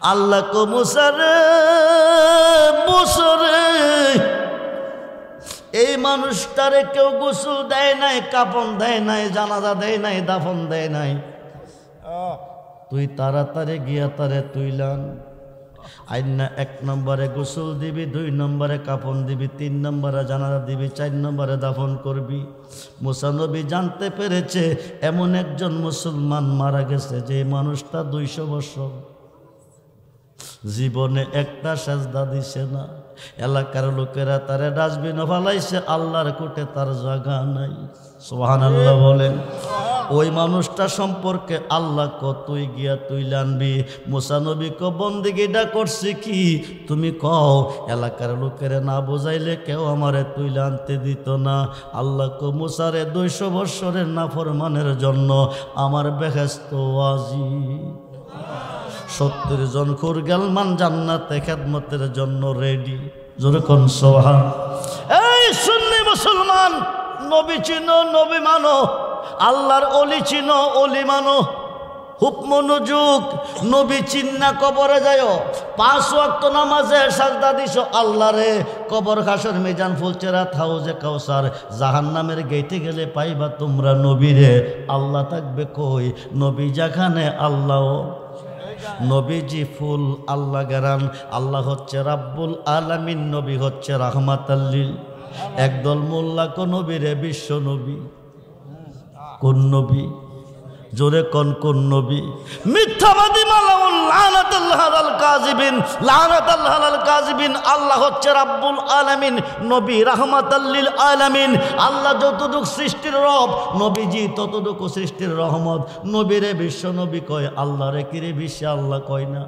আল্লাহ কো মুসারে মুসরে, এই মানুষটারে কেউ গোসল দেয় নাই, কাফন দেয় নাই, জানাজা দেয় নাই, দাফন দেয় নাই। তুই তাড়াতাড়ি গিয়া তারে তুইলান আইনা 1 নম্বরে গোসল দিবি, 2 নম্বরে কাফন দিবি, 3 নম্বরে জানাজা দিবি, 4 নম্বরে দাফন করবি। মুসা নবী জানতে পেরেছে এমন একজন মুসলমান মারা গেছে যে মানুষটা 200 বছর জীবনে একটা সাজদা দিছে না। এলাকার লোকেরা তারে ডাস্টবিনে ফালাইছে, আল্লাহর কোটে তার জায়গা নাই। সুবহানাল্লাহ বলেন। ওই মানুষটা সম্পর্কে আল্লাহ কতই গিয়া তুইলে আনবি। মুসা নবী ক বন্দেগীটা করছে কি তুমি কও, এলাকার লোকেরা না বোঝাইলে কেউ আমারে তুইলে আনতে দিত না। আল্লাহ ক মুসারে 200 বৎসরের নাফরমানের জন্য আমার বেহেশত ওয়াজিব। 70 জন খুরগালমান জান্নাতে খেদমতের জন্য রেডি। জোরে কোন সুবহান। এই সুন্নি মুসলমান, নবী চিনো, নবী মানো, আল্লাহর অলি চিনো, অলি মানো। খুব মনোযোগ। নবী চিন্না কবরে যায়, 5 ওয়াক্ত নামাজে সাজদা দিছো আল্লাহরে। কবর হাসর মিজান ফুলচেরাত হাউজে কাউসার জাহান্নামের গেটে গেলে পাইবা তোমরা নবীরে। আল্লাহ থাকবে কই? নবী যেখানে আল্লাহ। নবীজি ফুল, আল্লাহ গেরান। আল্লাহ হচ্ছে রাব্বুল আলামিন, নবী হচ্ছে রাহমাতাল লিল। একদল মোল্লা কো নবীরে বিশ্ব নবী। কোন নবী? জোরে কোন নবী? মিথ্যাবাদী মালাউন লানাতুল্লাহ আলাল কাযিবিন, লানাতুল্লাহ আলাল কাযিবিন। আল্লাহ হচ্ছে রাব্বুল আলামিন, নবী রাহমাতাল লিল আলামিন। আল্লাহ যতটুক সৃষ্টির রব, নবীজি ততটুকু সৃষ্টির রহমত। নবীরে বিশ্ব নবী কয়, আল্লাহরে কিরে বিশ্বে আল্লাহ কয় না।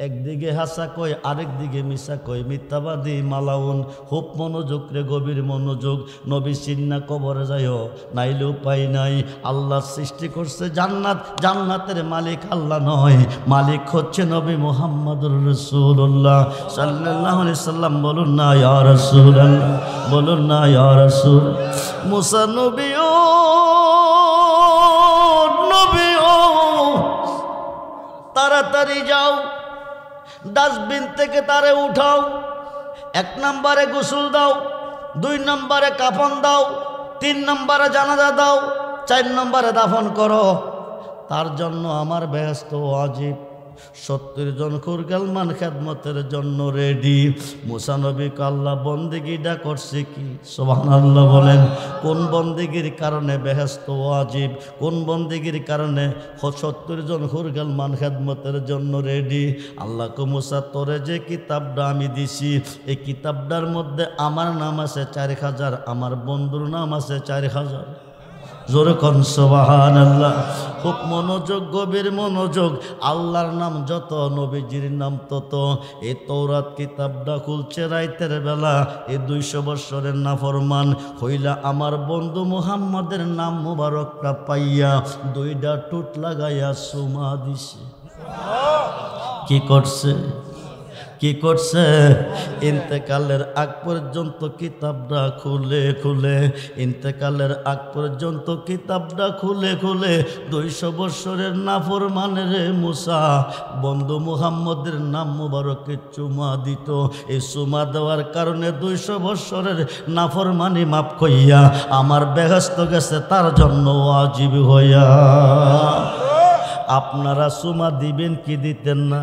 একদিকে হাসা কয়, আরেক দিকে মিশা কয়। মিথ্যাবাদী মালাউন। খুব মনোযোগ রে, গভীর মনোযোগ। নবী চিন্না কবরে যায়, নাইলে উপায় নাই। আল্লাহ সৃষ্টি করছে জান্নাত, জান্নাতের মালিক আল্লাহ নয়, মালিক হচ্ছে নবী মুহাম্মদুর রাসূলুল্লাহ সাল্লাল্লাহু আলাইহি সাল্লাম। বলুন না ইয়া রাসূলুল্লাহ, বলুন না ইয়া রাসূল। মুসা নবী ও নবী ও, তাড়াতাড়ি যাও, ডাস্টবিন থেকে তারে উঠাও। 1 নম্বরে গোসল দাও, 2 নম্বরে কাফন দাও, 3 নম্বরে জানাজা দাও, 4 নম্বরে দাফন করো। তার জন্য আমার বেহেশত ওয়াজিব। 70 জন খুরগালমান খেদমতের জন্য রেডি। মুসা নবী আল্লাহ বন্দেগীটা করছে কি? সুবহানাল্লাহ বলেন। কোন বন্দেগীর কারণে বেহেশত ওয়াজিব? কোন বন্দেগীর কারণে 70 জন খুরগালমান খেদমতের জন্য রেডি? আল্লাহ কো মুসা তোরে যে কিতাবটা আমি দিছি, এই কিতাবটার মধ্যে আমার নাম আছে 4000, আমার বন্ধুর নাম আছে 4000। জোরে কোন সুবহানাল্লাহ। খুব মনোযোগ, গভীর মনোযোগ। আল্লাহর নাম যত, নবীজির নাম তত। এই তৌরাত কিতাবটা খুলছে রাইতের বেলা। এই 200 বৎসরের নাফরমান হইলা আমার বন্ধু মুহাম্মদের নাম মুবারকটা পাইয়া 2টা টুট লাগাইয়া সুমা দিছে। কি করছে? কি করছে? ইন্তেকালের আগ পর্যন্ত কিতাবটা খুলে খুলে, ইন্তেকালের আগ পর্যন্ত কিতাবটা খুলে খুলে 200 বৎসরের নাফরমানের মুসা বন্ধু মুহাম্মদের নাম মুবারকে চুমা দিত। এই চুমা দেওয়ার কারণে 200 বৎসরের নাফরমানি মাফ কইয়া আমার বেহেশত গেছে তার জন্য ওয়াজিব হইয়া। আপনারা চুমা দিবেন কি দিতেন না?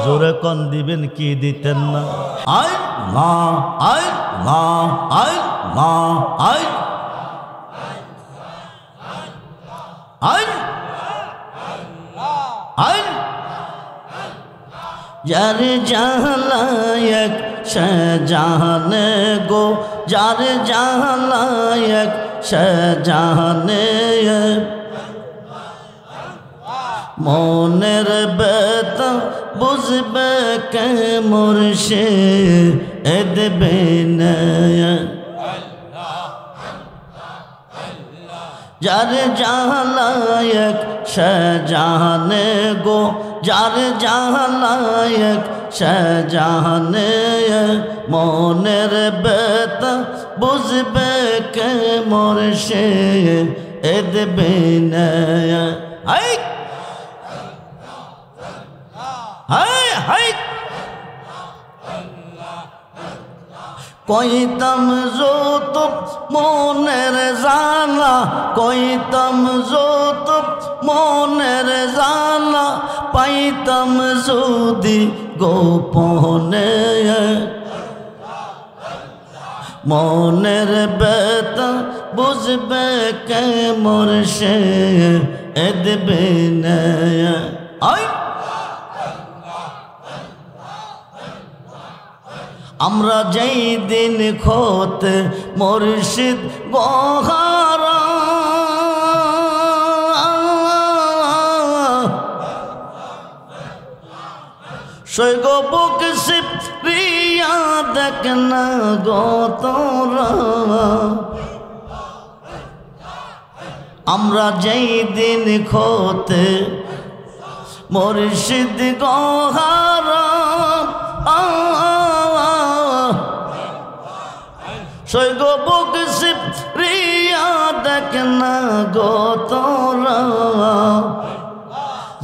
জোরে কোন দিবেন কি দিতেন না? আই মা আই মা আই মা আই আই আই যার জালায়ক শাহজাহানে গো, যার জালায়ক শাহজাহানে মনের বেতা বুঝবে কে মুর্শিদ বিনা। যার জালায়ক শাহজাহানে গো, যার জালায়ক শাহজাহানে মনের বেতা বুঝবে কে মুর্শিদ বিনা। হাই কইতাম যত মনের জানা কইতাম যত মনের জানা পাইতাম যদি গোপনে মনের ব্যথা বুঝবে কে মোর সে দেবে না আমরা যেই দিন খোতে মুর্শিদ গোহারা সৈগ বুক শিব প্রিয়া দেখ না গো তোরা আমরা যেই দিন খোতে মুর্শিদ গোহারা সৈগ বুক শিব প্রিয়া দেখ না গো তোরা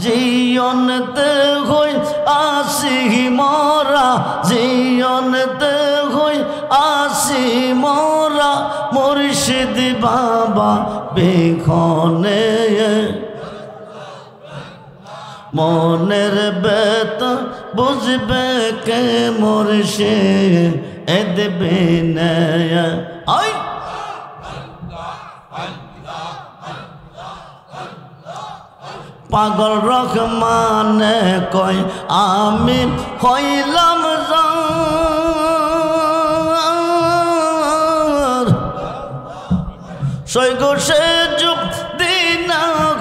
জীবনতে হই আসি মরা জীবনতে হই আসি মরা মুর্শিদ বাবা বেখনে মনের ব্যথা বুঝবে কে মোর সে দেবে না পাগল রহমান কয় আমি হইলাম সৈগ সে যুগ দিন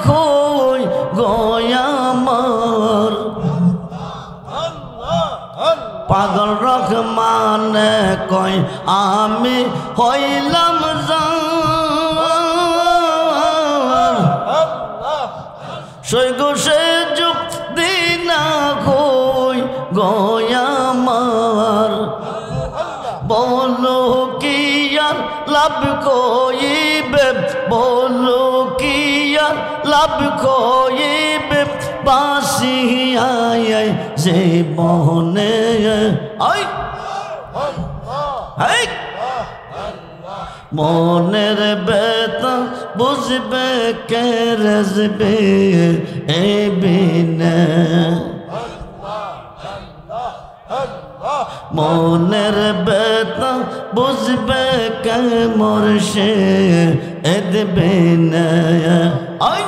খই গয়ামর পাগল রহমান কয় আমি হইলাম সৈগ সে যুগ দিন খই গয়ামর বলো কি আর লাভ কইবে বলো কি আর লাভ কইবে বাসি আয় যে বহনে আই হাই মনের ব্যথা বুঝবে কে রাজবে এ বিনা মনের ব্যথা বুঝবে কে মোর সে দেবে না আই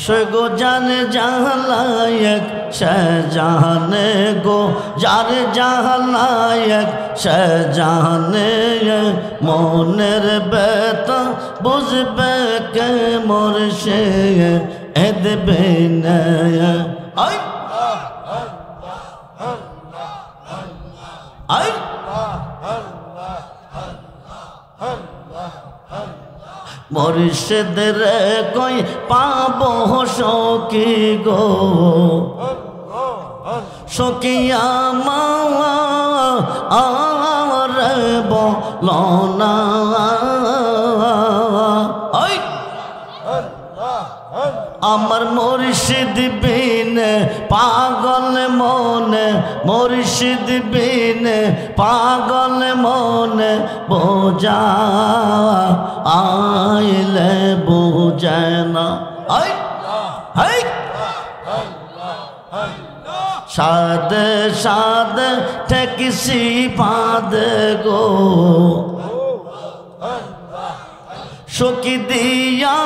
সগো জানে জাহালায়ক শাহজাহানে গো যার জাহালায়ক শাহজাহানে মনের ব্যথা বুঝবে কে মোর সে দেবে না আই আই মুর্শিদ রে কই পাবো সখী গো সখিয়া মাওয়া আর বলনা আমার মুর্শিদ বিন পাগল মনে মুর্শিদ বিন পাগল মনে বোঝা আইলে বুঝে না আই হাই সাদে সাদে ঠেকিসি বাঁধে গো সখী দিয়া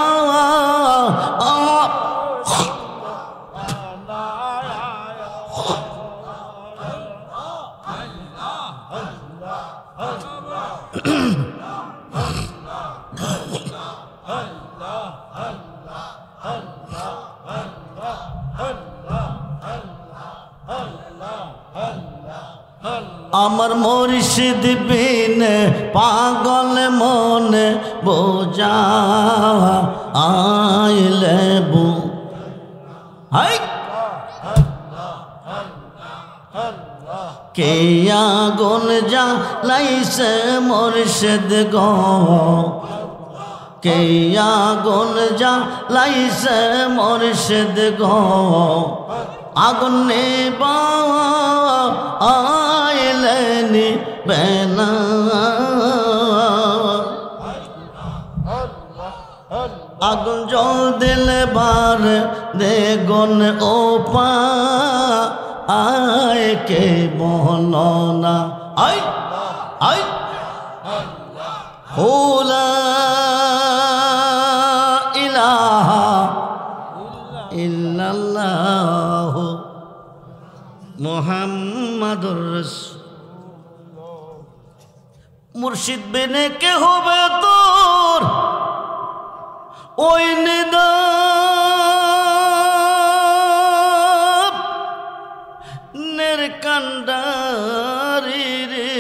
আমার মুর্শিদ বিন পাগল মনে বোঝা আইলে বু হাই কে আগুন জ্বালাইছে মুর্শিদ গো কে আগুন জ্বালাইছে মুর্শিদ গো আগুন নিবাইলেনি বেনা আগুন জল দিলে বার দেগুন ওপা আয় কে বলো না আই আই লা ইলাহা ইল্লাল্লাহ মুহাম্মাদুর রাসূলুল্লাহ। মুর্শিদ বিনে কে হবে তোর ওই নিদানের কান্ডারি রে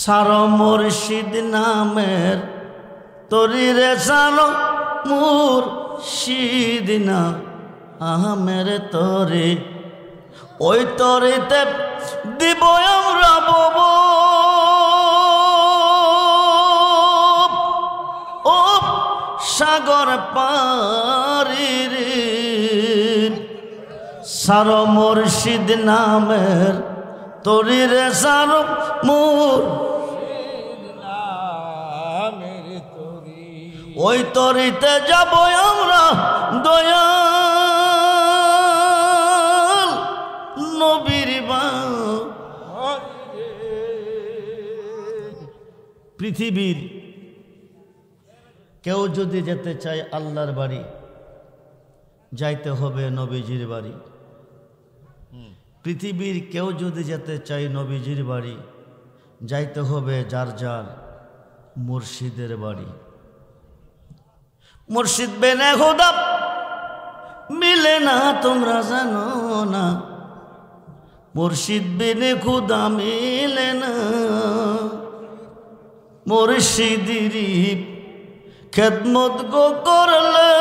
সারো মুর্শিদ নামের তরি রে সারো মুর্শিদ না আমের তরি ওই তরিতে দিব আমরা বব ও সাগর পারি রে সারো মুর্শিদ নামের তরি রে সারো ওই তরিতে যাব আমরা দয়াল নবীর পৃথিবীর কেউ যদি যেতে চায় আল্লাহর বাড়ি যাইতে হবে নবীজির বাড়ি। পৃথিবীর কেউ যদি যেতে চায় নবীজির বাড়ি যাইতে হবে যার যার মুর্শিদের বাড়ি। মুর্শিদ বেনে খোদা মিলে না তোমরা জানো না মুর্শিদ বিনে খুদা মিলে না মুর্শিদিরি খেদমত গো করলে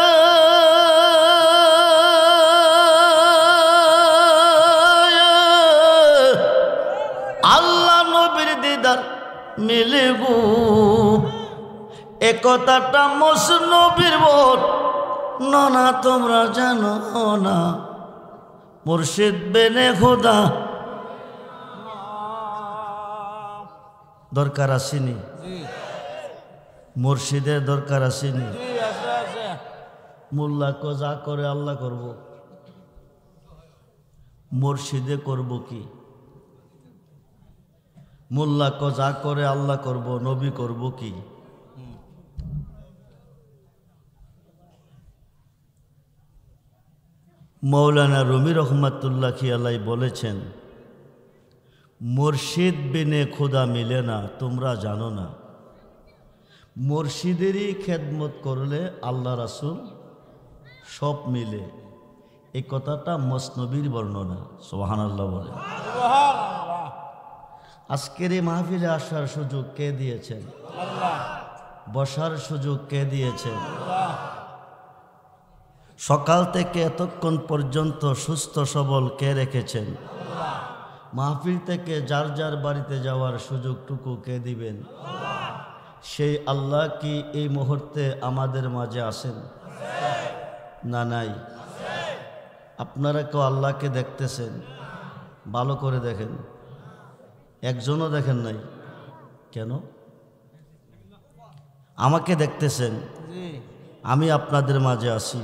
আল্লাহ নবীর দিদার মিলে গো একতাটা মসনবীর বট না তোমরা জানো না মুর্শিদ বেনে খোদা দরকার আসেনি মুর্শিদের দরকার আসেনি মোল্লা কো যা করে আল্লাহ করব মুর্শিদে করব কি মোল্লা কো যা করে আল্লাহ করব নবী করব কি মৌলানা রুমি রহমাতুল্লাহ খিয়ালাই বলেছেন মুর্শিদ বিনে খুদা মিলে না তোমরা জানো না মুর্শিদেরই খেদমত করলে আল্লাহ রাসূল সব মিলে। এই কথাটা মসনবীর বর্ণনা সুবহানাল্লাহ বলে। আজকের এই মাহফিলে আসার সুযোগ কে দিয়েছেন আল্লাহ বসার সুযোগ কে দিয়েছেন আল্লাহ সকাল থেকে এতক্ষণ পর্যন্ত সুস্থ সবল কে রেখেছেন আল্লাহ মাহফিল থেকে যার যার বাড়িতে যাওয়ার সুযোগটুকু কে দিবেন আল্লাহ সেই আল্লাহ কি এই মুহূর্তে আমাদের মাঝে আছেন না নাই আপনারা কেউ আল্লাহকে দেখতেছেন ভালো করে দেখেন একজনও দেখেন নাই কেন আমাকে দেখতেছেন আমি আপনাদের মাঝে আছি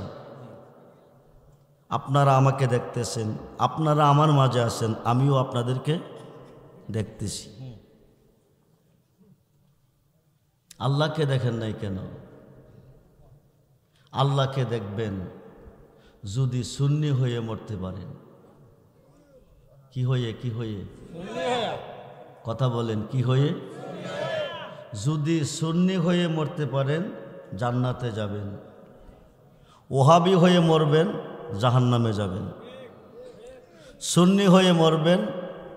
আপনারা আমাকে দেখতেছেন আপনারা আমার মাঝে আছেন আমিও আপনাদেরকে দেখতেছি আল্লাহকে দেখেন নাই কেন আল্লাহকে দেখবেন যদি সুন্নি হয়ে মরতে পারেন কি হয়ে কথা বলেন কি হয়ে যদি সুন্নি হয়ে মরতে পারেন জান্নাতে যাবেন ওহাবি হয়ে মরবেন জাহান্নামে যাবেন সুন্নি হয়ে মরবেন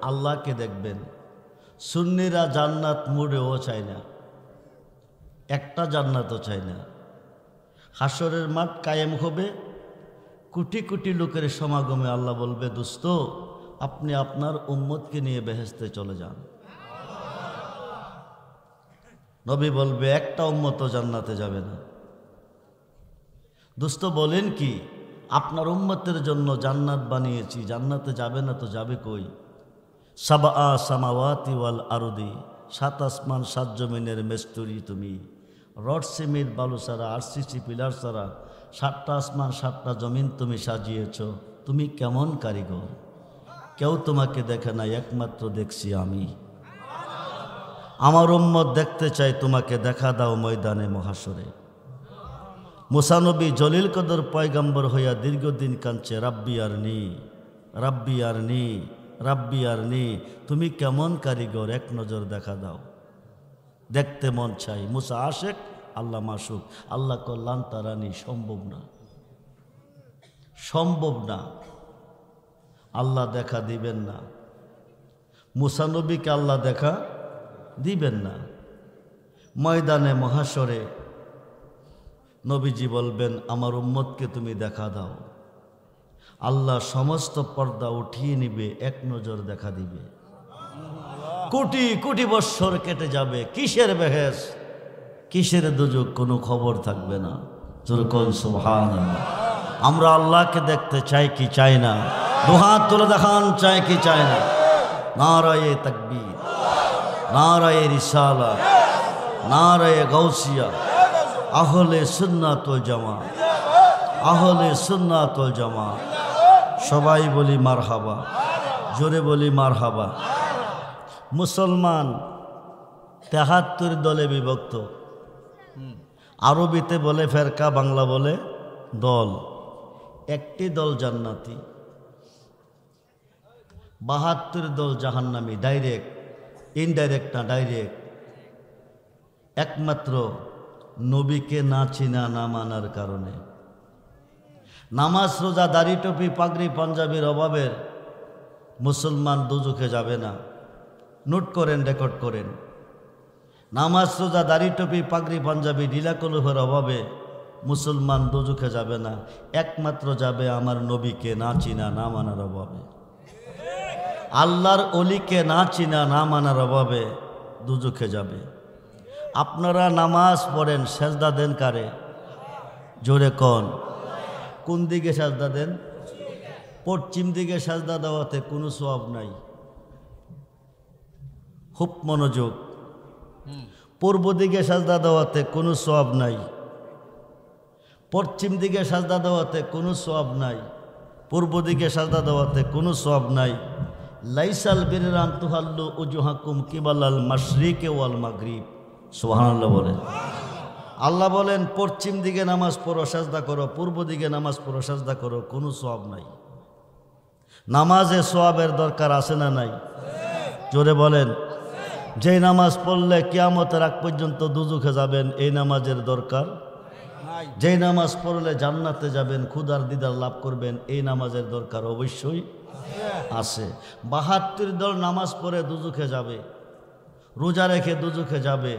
আল্লাহকে দেখবেন সুন্নিরা জান্নাত মুড়েও চায় না একটা জান্নাতও চায় না হাসরের মাঠ কায়েম হবে কোটি কোটি লোকের সমাগমে আল্লাহ বলবে দোস্ত আপনি আপনার উম্মতকে নিয়ে বেহেশতে চলে যান নবী বলবে একটা উম্মতও জান্নাতে যাবে না। দোস্ত বলেন কি, আপনার উম্মতের জন্য জান্নাত বানিয়েছি, জান্নাতে যাবে না তো যাবে কই? সাবা সামাওয়াতি ওয়াল আরদি, 7 আসমান 7 জমিনের মেস্তুরি তুমি। রড সিমেন্ট বালু ছাড়া, আরসিসি পিলার ছাড়া 7টা আসমান 7টা জমিন তুমি সাজিয়েছ। তুমি কেমন কারিগর? কেউ তোমাকে দেখে না, একমাত্র দেখছি আমি। আমার উম্মত দেখতে চাই, তোমাকে দেখা দাও ময়দানে মহাশরে। মুসা নবী জলিল কদর পয়গম্বর হইয়া দীর্ঘদিন কাঁদছে, রাব্বি আর নি, রাব্বি আর নি, রাব্বি আর নি। তুমি কেমন কারিগর, এক নজর দেখা দাও। দেখতে মন চাই। মুসা আশেক, আল্লাহ মাসুক। আল্লাহ কল্যাণ তারানি, সম্ভব না, সম্ভব না। আল্লাহ দেখা দিবেন না, মুসা নবীকে আল্লাহ দেখা দিবেন না। ময়দানে মহাশরে নবীজি বলবেন, আমার উম্মতকে তুমি দেখা দাও। আল্লাহ সমস্ত পর্দা উঠিয়ে নিবে, এক নজর দেখা দিবে। কোটি কোটি বৎসর কেটে যাবে, কিসের বেহেস, কিসের দুজক, কোনো খবর থাকবে না। যেরকম সুবহানাল্লাহ। আমরা আল্লাহকে দেখতে চাই কি চাই না? দুহাত তুলে দেখান, চাই কি চাই না? নারায়ে তাকবীর, নারায়ে রিসালাত, নারায়ে গাউসিয়া। আহলে সুন্নাত ওয়াল জামাত, আহলে সুন্নাত ওয়াল জামাত। সবাই বলি মারহাবা, জোরে বলি মারহাবা। মুসলমান 73 দলে বিভক্ত। আরবিতে বলে ফেরকা, বাংলা বলে দল। একটি দল জান্নাতি, 72 দল জাহান্নামী। ডাইরেক্ট, ইনডাইরেক্ট না, ডাইরেক্ট। একমাত্র নবীকে না চিনা, না মানার কারণে। নামাজ রোজা দাড়ি টুপি পাগড়ি পাঞ্জাবির অভাবের মুসলমান দুজখে যাবে না। নোট করেন, রেকর্ড করেন। নামাজ রোজা দাড়ি টুপি পাগড়ি পাঞ্জাবি ঢিলাকলুফের অভাবে মুসলমান দুজখে যাবে না। একমাত্র যাবে আমার নবীকে না চিনা, না মানার অভাবে। আল্লাহর অলিকে না চিনা, না মানার অভাবে দুজখে যাবে। আপনারা নামাজ পড়েন, সেজদা দেন কারে? জোরে কন। কোন দিকে সেজদা দেন? পশ্চিম দিকে সেজদা দেওয়াতে কোনো সওয়াব নাই। খুব মনোযোগ। পূর্ব দিকে সেজদা দেওয়াতে কোনো সওয়াব নাই। পশ্চিম দিকে সেজদা দেওয়াতে কোনো সওয়াব নাই। পূর্ব দিকে সেজদা দেওয়াতে কোনো সওয়াব নাই। লাইসাল বিররা আন তুহাল্লু উজুহাকুম কিবালাল মাশরিকি ওয়াল মাগরিব। সুবহানাল্লাহ বলেন। আল্লাহ বলেন, পশ্চিম দিকে নামাজ পড়ো, সেজদা করো, পূর্ব দিকে নামাজ পড়ো, সেজদা করো, কোনো সওয়াব নাই। নামাজে সওয়াবের দরকার আছে না নাই? জোরে বলেন। যে নামাজ পড়লে কিয়ামতের আগ পর্যন্ত দুজখে যাবেন, এই নামাজের দরকার নাই। যে নামাজ পড়লে জান্নাতে যাবেন, ক্ষুধার দিদার লাভ করবেন, এই নামাজের দরকার অবশ্যই আছে। 72 দল নামাজ পড়ে দুজখে যাবে, রোজা রেখে দুজখে যাবে,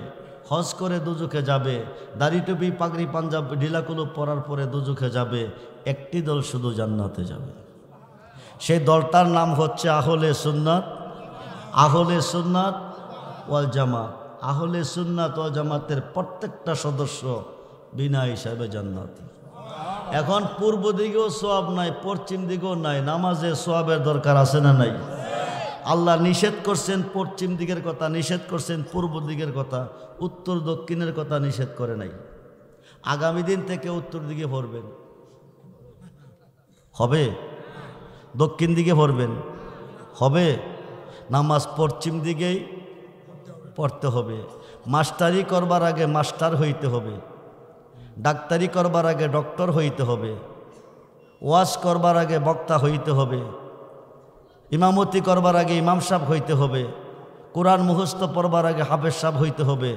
হজ করে দুজখে যাবে, দাড়ি টুপি পাগড়ি পাঞ্জাব ঢিলাকুলু পরার পরে দুজখে যাবে। একটি দল শুধু জান্নাতে যাবে। সেই দলটার নাম হচ্ছে আহলে সুন্নাত, আহলে সুন্নাত ওয়াল জামাত। আহলে সুন্নাত ওয়াল জামাতের প্রত্যেকটা সদস্য বিনা হিসাবে জান্নাতি। এখন পূর্ব দিকেও সওয়াব নাই, পশ্চিম দিকেও নাই। নামাজে সওয়াবের দরকার আছে না নাই? আল্লাহ নিষেধ করছেন পশ্চিম দিকের কথা, নিষেধ করছেন পূর্ব দিকের কথা, উত্তর দক্ষিণের কথা নিষেধ করে নাই। আগামী দিন থেকে উত্তর দিকে পড়বেন, হবে? দক্ষিণ দিকে পড়বেন, হবে? নামাজ পশ্চিম দিকেই পড়তে হবে। মাস্টারি করবার আগে মাস্টার হইতে হবে, ডাক্তারি করবার আগে ডক্টর হইতে হবে, ওয়াজ করবার আগে বক্তা হইতে হবে, ইমামতি করবার আগে ইমাম সাহেব হইতে হবে, কোরআন মুখস্থ পড়বার আগে হাফেজ সাহেব হইতে হবে,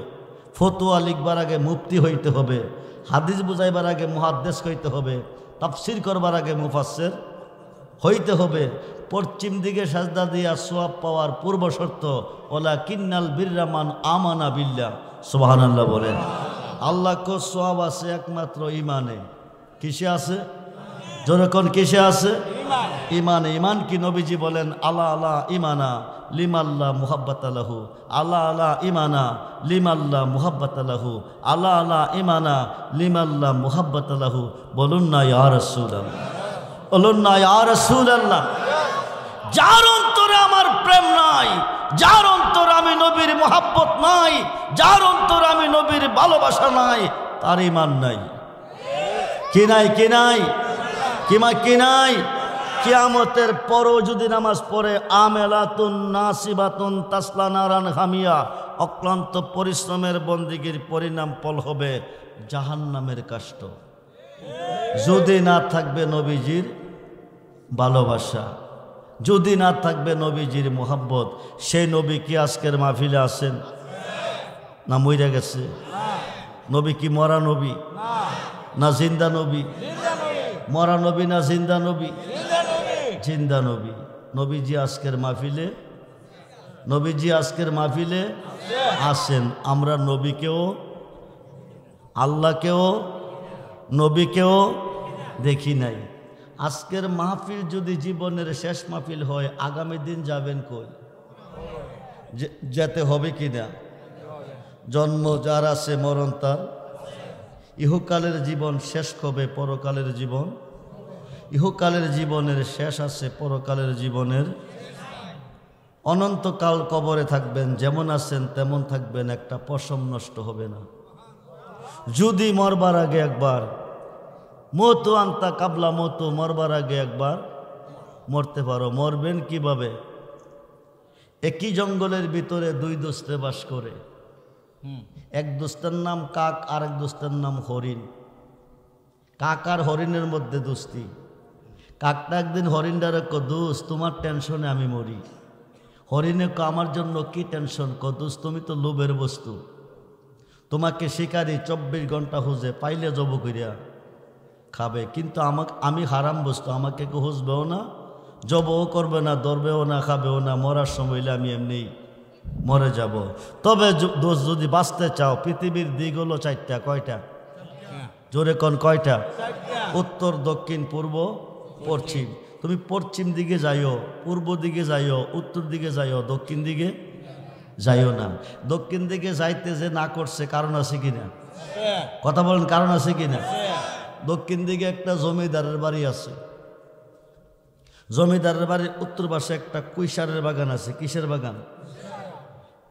ফতোয়া লিখবার আগে মুফতি হইতে হবে, হাদিস বুঝাইবার আগে মুহাদ্দিস হইতে হবে, তাফসির করবার আগে মুফাসসির হইতে হবে। পশ্চিম দিকে সাজদা দিয়া সওয়াব পাওয়ার পূর্ব শর্ত ওয়ালাকিন্নাল বিররা মান আমানা বিল্লাহ। সুবহানাল্লাহ বলেন। আল্লাহ কো সওয়াব আছে একমাত্র ইমানে। কিসে আছে? যখন কিসে আছে? ইমানে। ইমান কি? নবীজি বলেন, আলা আলা ইমানা লিমাল্লা মুহাব্বাতা লাহু, আলা আলা ইমানা লিমাল্লা মুহাব্বাতা লাহু, আলা আলা ইমানা লিমাল্লা মুহাব্বাতা লাহু। বলুন না ইয়া রাসূলুল্লাহ, বলুন না ইয়া রাসূলুল্লাহ। যার অন্তরে আমার প্রেম নাই, যার অন্তরে আমি নবীর মুহাব্বত নাই, যার অন্তরে আমি নবীর ভালোবাসা নাই, তার ঈমান নাই। কি নাই? কি নাই? কি নাই? কিয়ামতের পরও যদি নামাজ পড়ে আমেলাতুন নাসিবাতুন তাসলা নারান হামিয়া, অক্লান্ত পরিশ্রমের বন্দিগির পরিণাম ফল হবে জাহান্নামের কাষ্ঠ। যদি না থাকবে নবীজির ভালোবাসা, যদি না থাকবে নবীজির মুহাব্বত, সেই নবী কি আজকের মাহফিলে আছেন? না মইরা গেছে? নবী কি মরা নবী না জিন্দা নবী? মরা নবী না জিন্দা নবী? জিন্দা নবী। নবীজি আজকের মাহফিলে, নবীজি আজকের মাহফিলে আসেন। আমরা নবীকেও, আল্লাহকেও, নবীকেও দেখি নাই। আজকের মাহফিল যদি জীবনের শেষ মাহফিল হয়, আগামী দিন যাবেন কই? যেতে হবে কি না? জন্ম যার আছে মরণ তার, ইহকালের জীবন শেষ হবে পরকালের জীবন, ইহকালের জীবনের শেষ আছে পরকালের জীবনের। অনন্তকাল কবরে থাকবেন, যেমন আছেন তেমন থাকবেন, একটা পশম নষ্ট হবে না। যদি মরবার আগে একবার, মতো আন্তা কাবলা মতো, মরবার আগে একবার মরতে পারো। মরবেন কিভাবে? একই জঙ্গলের ভিতরে দুই দোস্তে বাস করে, এক দোস্তের নাম কাক, আরেক দোস্তের নাম হরিণ। কাক আর হরিণের মধ্যে দোস্তি। কাকটা একদিন হরিণটারে ক, দোস্ত তোমার টেনশনে আমি মরি। হরিণে ক, আমার জন্য কি টেনশন? ক, দোস্ত তুমি তো লোভের বস্তু, তোমাকে শিকারি 24 ঘন্টা খুঁজে পাইলে জব করিয়া খাবে, কিন্তু আমি হারাম বস্তু, আমাকে কেউ খুঁজবেও না, জবও করবে না, ধরবেও না, খাবেও না। মরার সময় আমি এমনি মরে যাব। তবে দোষ যদি বাঁচতে চাও, পৃথিবীর দিক হলো 4টা। কয়টা? জোরে কোন কয়টা? উত্তর, দক্ষিণ, পূর্ব, পশ্চিম। তুমি পশ্চিম দিকে যাইও, পূর্ব দিকে যাইও, উত্তর দিকে যাইও, দক্ষিণ দিকে যাইও না। দক্ষিণ দিকে যাইতে যে না করছে কারণ আছে কিনা? কথা বলেন, কারণ আছে কিনা? দক্ষিণ দিকে একটা জমিদারের বাড়ি আছে, জমিদারের বাড়ির উত্তর পাশে একটা কুইশারের বাগান আছে। কিসের বাগান?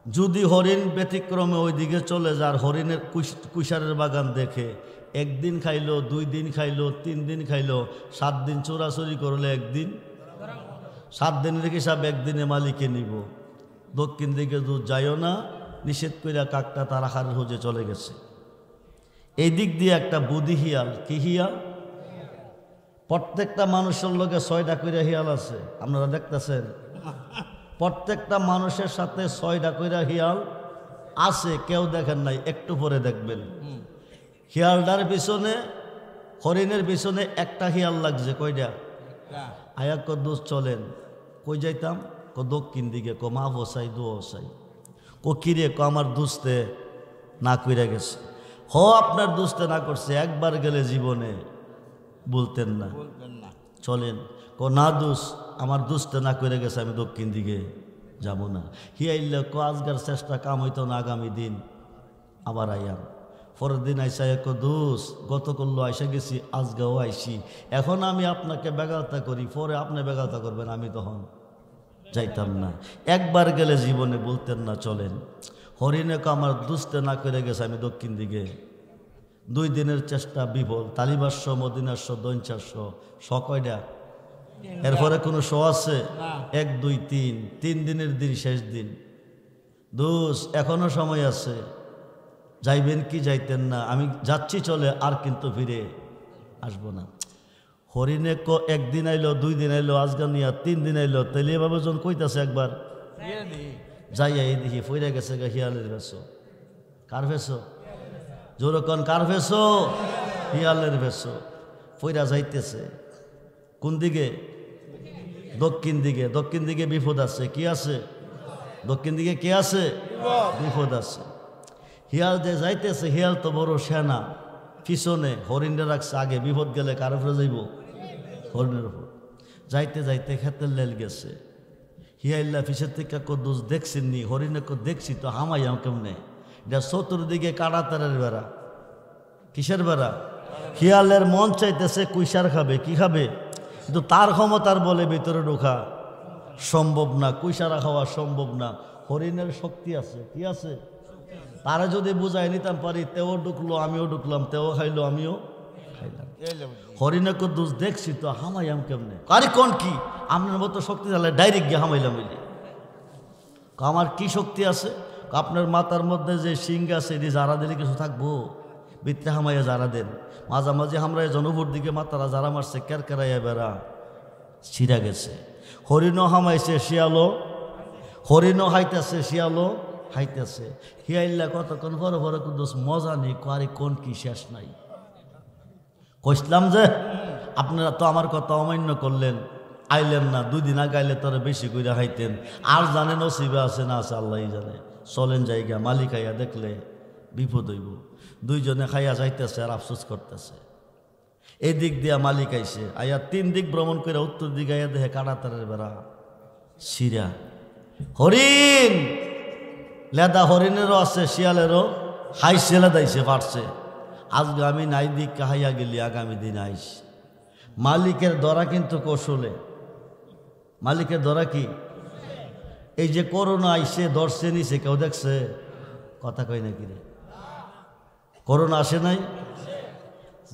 যদি হরিণ ব্যতিক্রমে ওই দিকে চলে যার, হরিণের কুইশারের বাগান দেখে, একদিন খাইলো, 2 দিন খাইলো, 3 দিন খাইলো, 7 দিন চোরাচুরি করলে একদিন, 7 দিনের হিসাব একদিনে মালিকে নিব। দক্ষিণ দিকে যাইও না, নিষেধ কইরা কাকটা তার আহারের খোঁজে চলে গেছে। এই দিক দিয়ে একটা বুদ্ধি হিয়াল। কি হিয়াল? প্রত্যেকটা মানুষের লোকে 6টা কইরা হিয়াল আছে, আপনারা দেখতেছেন। প্রত্যেকটা মানুষের সাথে 6টা কইরা হিয়াল আছে, কেউ দেখেন নাই, একটু পরে দেখবেন। হিয়ালটার পিছনে, হরিণের পিছনে একটা হিয়াল লাগছে। কয়টা? আয়া ক, দোষ চলেন। কই যাইতাম? ক, দক্ষিণ দিকে। ক, মা বসাই দো বসাই। ক, কিরে? ক, আমার দুস্তে না কইরা গেছে। হ, আপনার দুস্তে না করছে, একবার গেলে জীবনে বলতেন না, চলেন। ক, না দোষ, আমার দুস্তে না করে গেছে, আমি দক্ষিণ দিকে যাব না। হিয়াইলে ক, আজকার চেষ্টা কাম হইতো না, আগামী দিন আবার আইয়াম। পরের দিন আইসা এক, দোষ গত করলো আইসা গেছি, আজগাও আইসি, এখন আমি আপনাকে বেগালতা করি, পরে আপনি বেগালতা করবেন, আমি তখন যাইতাম না। একবার গেলে জীবনে বলতেন না, চলেন। হরিণে ক, আমার দুস্তে না করে গেছে, আমি দক্ষিণ দিকে। 2 দিনের চেষ্টা বিফল। তালিবাস্য, মদিনাস্য, দৈঞ্চাস্য, কয়টা? এরপরে কোনো শো আছে? 1 2 3, 3 দিনের দিন, শেষ দিন। দোষ এখনো সময় আছে, যাইবেন কি যাইতেন না? আমি যাচ্ছি, চলে, আর কিন্তু ফিরে আসবো না। হরিণে ক, 1 দিন আইলো, 2 দিন আইলো, আজকাল নিয়া 3 দিন আইলো, তাইলে এভাবে যখন কইতাছে একবার যাইয়া এই দেখি ফইরা গেছে গা হিয়ালের ভেসো। কার ভেসো? জোরকন কার ভেসো? হিয়ালের ভেসো। ফইরা যাইতেছে কোন দিকে? দক্ষিণ দিকে। দক্ষিণ দিকে বিপদ আছে। কি আছে? দক্ষিণ দিকে কি আছে? বিপদ আছে। হিয়াল যে যাইতেছে, হিয়াল তো বড় সেনা, পিছনে হরিণে রাখছে আগে, বিপদ গেলে কার উপরে যাইব? হরিণের উপর। যাইতে যাইতে ক্ষেতের লেল গেছে, হিয়াইল্লা ফিসের থেকে কদ্দুস দেখছেননি, হরিণে দেখছি তো হামাইয়াম কেমনে। এটা চতুর্দিকে কাঁটাতারের বেড়া। কিসের বেড়া? হিয়ালের মন চাইতেছে কুইসার খাবে, কি খাবে, কিন্তু তার ক্ষমতার বলে ভিতরে ঢোকা সম্ভব না, কুইসারা খাওয়া সম্ভব না। হরিণের শক্তি আছে, কি আছে? তারা যদি বুঝাই নিতাম পারি, তেও ঢুকলো আমিও ঢুকলাম, তেও খাইলো আমিও খাইলাম। হরিণে কদ্দুস দেখছি তো হামাইয়াম কেমনে। আরে কোন কি আপনার মতো শক্তি তাহলে ডাইরেক্ট গিয়ে হামাইলাম। হইলে আমার কি শক্তি আছে? আপনার মাথার মধ্যে যে সিং আছে এটি জারা দিলে কিছু থাকবো? ভিতরে হামাইয়া জারা দেন, মাঝামাঝি হামরাই জনপুর দিকে মাতারা জারা মারছে, কেরকেরাইয়া বেড়া ছিঁড়া গেছে। হরিণও হামাইছে, শিয়ালো হরিণও হাইতেছে, শিয়ালো হাইতেছে। হিয়াইল্লা কতক্ষণ বড় বড় কুদ্দুস মজা নেই, আরে কোন কি শেষ নাই। কইসলাম যে আপনারা তো আমার কথা অমান্য করলেন, আইলেন না। 2 দিন আগে আইলে তোরা বেশি করে হাইতেন। আর জানেন নসিবে আছে না আছে আল্লাহই জানে। চলেন জায়গা, মালিক আইয়া দেখলে বিপদ হইব। 2 জনে খাইয়া যাইতেছে আর আফসোস করতেছে। এই দিক দিয়া মালিক আইছে, আইয়া 3 দিক ভ্রমণ করে উত্তর দিকে আইয়া দেখে কাঁটাতারের বেড়া শিরা। হরিণ লেদা, হরিণেরও আছে শিয়ালেরও, হাইছে লেদাইছে পারছে। আজকে আমি নাই দিক হাইয়া গেলি, আগামী দিন আইস। মালিকের ধরা কিন্তু কৌশলে। মালিকের ধরা কি? এই যে করোনা আইসে ধরছে নিছে, কেউ দেখছে? কথা কই নাকি রে? করোনা আসে নাই?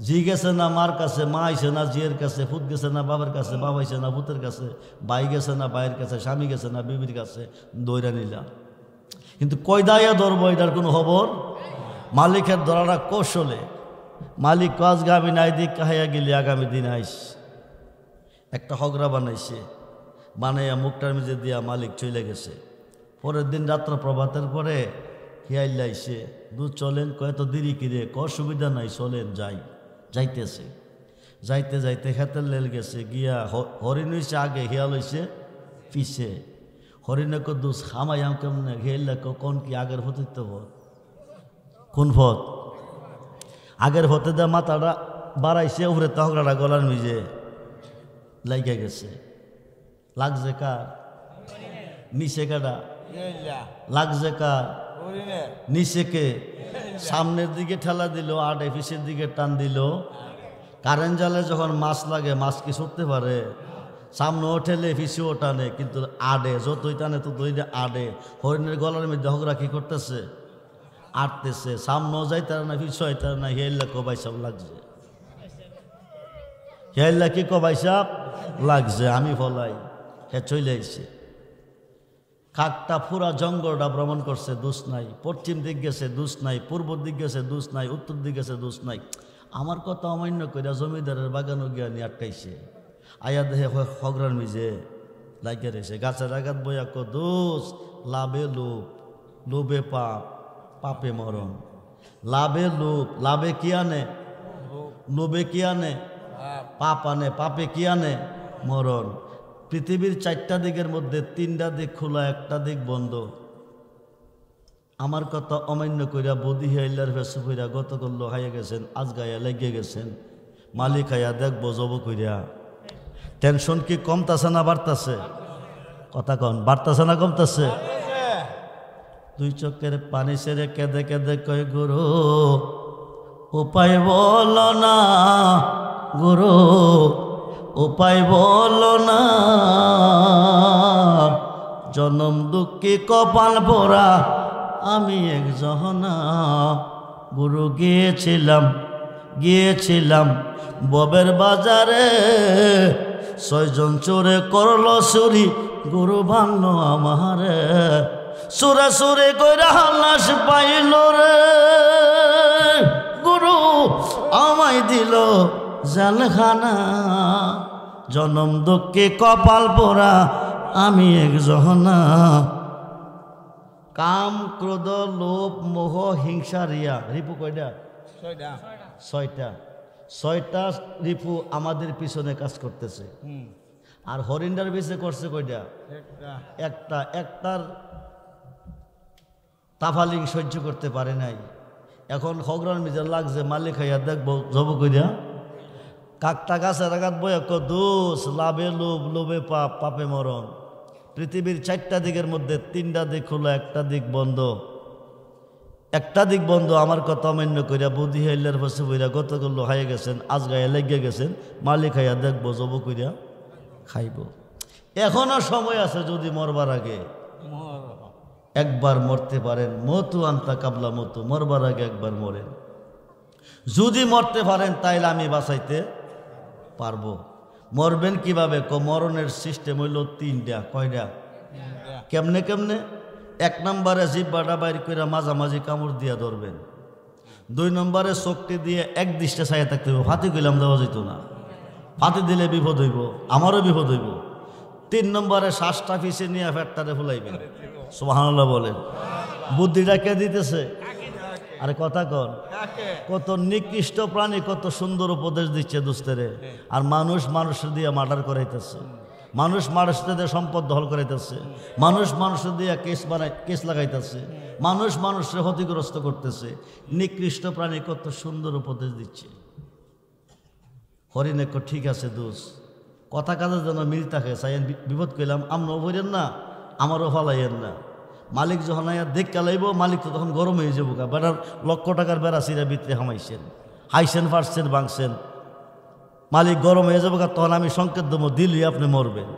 জি গেছে না মার কাছে, মা আইসে না জিয়ের কাছে, ফুট গেছে না বাবার কাছে, বাবা আইসে না ফুতের কাছে, ভাই গেছে না ভাইয়ের কাছে, স্বামী গেছে না বিবির কাছে, দইরা নিলা। কিন্তু কয়দাইয়া ধরবো এটার কোনো খবর? মালিকের ধরাটা কৌশলে। মালিক আজকে আমি নাই দিক কাহাইয়া গেলি, আগামী দিন আইস। একটা হগরা বানাইছে, বানাইয়া মুখটার মিজে দিয়া মালিক চলে গেছে। পরের দিন রাত্র প্রভাতের পরে হিয়াইল্লা আইসে, দুধ চলেন, কয় তো দেরি কিরে, অসুবিধা নাই চলেন যাই। যাইতেছে, যাইতে যাইতে খেতের লেল গেছে, গিয়া হরিণ হইছে আগে, হিয়াল হইছে পিছে। হরিণে কদ্দুস হামাইয়াম কেমনে? হিয়াইল্লা কোন কি আগের ভতিত্ব ভোট? কোন ভোট? আগের ভতে দেওয়া মাথাটা বাড়াইছে, উপরে তহরাটা গলার মিজে লাইগা গেছে। লাগছে কার? নিচে কাটা লাগছে কার? নিচে কে? সামনের দিকে ঠেলা দিল, আর এফিসের দিকে টান দিল। কারেন্ট জালে যখন মাছ লাগে, মাছ কি ছুটতে পারে? সামনেও ঠেলে ফিসেও টানে, কিন্তু আডে, যতই টানে ততই আডে। হরিণের গলার মধ্যে হগরা কি করতেছে? আটতেছে। সামনেও যাইতে না, পিছু হইতে না। হেল্লা কবাই সব লাগছে, হেল্লা কি কবাই সব লাগছে। আমি ফলাই হে চলে আইছে। কাকটা পুরা জঙ্গলটা ভ্রমণ করছে, দোষ নাই। পশ্চিম দিক গেছে, দোষ নাই। পূর্ব দিক গেছে, দোষ নাই। উত্তর দিক গেছে, দোষ নাই। আমার কথা অমান্য কইরা জমিদারের বাগানও গিয়া নিয়ে আটকাইছে। আয়া দেহে হগরার মিজে লাগিয়ে রয়েছে। গাছের আঘাত বইয়া দোষ, লাভে লোভ, লোভে পাপ, পাপে মরণ। লাভে লোভ, লাভে কি আনে? লোভে কি আনে? পাপ আনে। পাপে কি আনে? মরণ। পৃথিবীর 4টা দিকের মধ্যে 3টা দিক খোলা, একটা দিক বন্ধ। আমার কথা অমান্য কইরা বদি হাইলার ভেসে কইরা গত করলো হাইয়া গেছেন, আজ গায়া লেগে গেছেন। মালিক হাইয়া দেখবো জব কইরা। টেনশন কি কমতাছে না বাড়তাছে? কথা কন, বাড়তাছে না কমতাছে? 2 চোখের পানি ছেড়ে কেঁদে কেঁদে কয়, গুরু উপায় বলো না, গুরু উপায় বলো না। জনম দুঃখী কপাল পোড়া আমি একজনা। গুরু গিয়েছিলাম ববের বাজারে, 6 জন চোরে করলো চুরি, গুরু ভাঙলো আমারে। সুরে সুরে কইরা লাশ পাইল রে, গুরু আমায় দিল জালখানা। জনম দুঃখে কপাল পোড়া আমি একজনা। কাম ক্রোধ লোভ মোহ হিংসা রিয়া, রিপু কয়টা? 6টা রিপু আমাদের পিছনে কাজ করতেছে। আর হরিণার পিছে করছে কয়টা? একটার তাফালিং সহ্য করতে পারে নাই। এখন হগরান মিজার লাগছে, মালিক খাইয়া দেখবো জব কইরা। কাকটা গাছের আঘাত বয়া দোষ, লাভে লোভ, লোভে পাপ, পাপে মরণ। পৃথিবীর 4টা দিকের মধ্যে 3টা দিক খোলা, একটা দিক বন্ধ। একটা দিক বন্ধ আমার কথা অমান্য করিয়া বুদ্ধি হাইলের পাশে বইরা গত করলো হাইয়ে গেছেন, আজ গায়ে লেগে গেছেন, মালিক হাইয়া দেখবো জব করিয়া খাইব। এখনো সময় আছে, যদি মরবার আগে একবার মরতে পারেন, মতু আন্তা কাবলা মতু, মরবার আগে একবার মরেন। যদি মরতে পারেন তাইলে আমি বাঁচাইতে পারবো। মরবেন কিভাবে? মরণের সিস্টেম হইল 3টা। কয়টা? কেমনে কেমনে? 1 নম্বরে জিহ্বাটা বাইর করে মাঝামাঝি কামড় দিয়া ধরবেন। 2 নম্বরে চোখটি দিয়ে এক দৃষ্টে ছায়া থাকতে হইব, ফাঁতি কইলাম দেওয়া যেত না, ফাঁতি দিলে বিপদ হইব, আমারও বিপদ হইব। 3 নম্বরে শ্বাসটা পিছিয়ে নিয়ে ফ্যাটটারে ফুলাইবেন। সুবহানাল্লাহ বলেন। বুদ্ধিটা কে দিতেছে? আরে কথা কন। কত নিকৃষ্ট প্রাণী, কত সুন্দর উপদেশ দিচ্ছে দোস্তেরে, আর মানুষ মানুষের দিয়ে মার্ডার করাইতেছে, মানুষ মানুষের দিয়ে সম্পদ দখল করাইতেছে, মানুষ মানুষের দিয়ে কেস লাগাইতেছে, মানুষ মানুষের ক্ষতিগ্রস্ত করতেছে। নিকৃষ্ট প্রাণী কত সুন্দর উপদেশ দিচ্ছে। হরিণে ঠিক আছে দোষ, কথা কাজের জন্য মিল থাকে, চাইয়েন বিপদ কইলাম, আমরাও বলেন না, আমারও ফালাইয়েন না। মালিক যখন দেখ কালাইব, মালিক তো তখন গরম হয়ে যাবো। বেড়ার লক্ষ টাকার বেড়া সিরা ভিতরে হামাইছেন, হাইছেন, ফাটছেন, ভাঙছেন, মালিক গরম হয়ে যাবো, তখন আমি সংকেত দেবো, দিলি আপনি মরবেন।